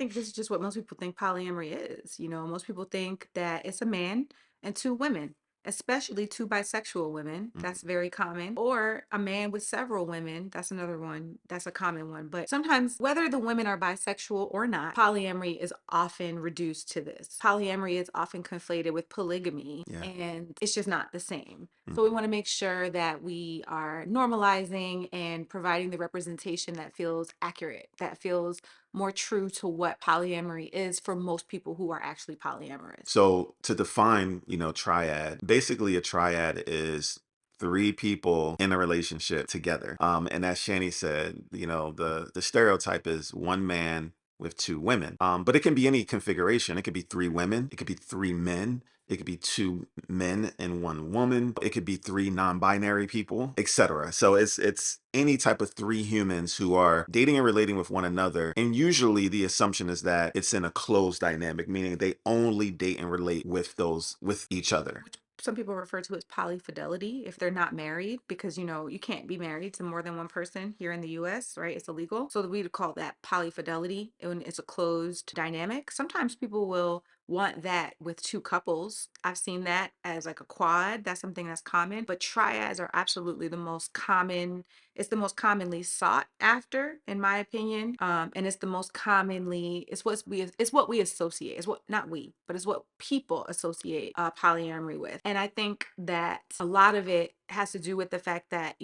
think this is just what most people think polyamory is. Most people think that it's a man and two women, especially two bisexual women. Mhm. That's very common. Or a man with several women. That's another one. That's a common one. But sometimes, whether the women are bisexual or not, polyamory is often reduced to this. Polyamory is often conflated with polygamy, Yeah. and it's just not the same. So we Mhm. want to make sure that we are normalizing and providing the representation that feels accurate, that feels more true to what polyamory is for most people who are actually polyamorous. So to define, triad, basically a triad is three people in a relationship together. And as Shani said, the stereotype is one man with two women. But it can be any configuration. It could be three women. It could be three men. It could be two men and one woman. It could be three non-binary people, etc. So it's any type of three humans who are dating and relating with one another. And usually the assumption is that it's in a closed dynamic, meaning they only date and relate with each other. Which some people refer to as polyfidelity if they're not married, because you can't be married to more than one person here in the US, right? It's illegal. So we would call that polyfidelity when it's a closed dynamic. Sometimes people will want that with two couples. I've seen that as like a quad. That's something that's common, but triads are absolutely the most common. It's the most commonly sought after, in my opinion. And it's the most commonly, it's what we associate. It's what, not we, but it's what people associate polyamory with. And I think that a lot of it has to do with the fact that,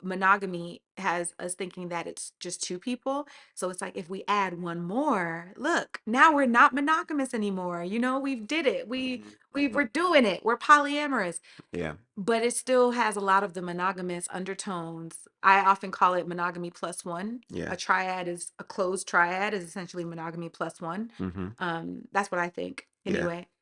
monogamy has us thinking that it's just two people. So it's like if we add one more, look, now we're not monogamous anymore. We've did it. We're doing it. We're polyamorous, Yeah. but it still has a lot of the monogamous undertones. I often call it monogamy plus one. Yeah. A closed triad is essentially monogamy plus one. Hmm. That's what I think Yeah. anyway.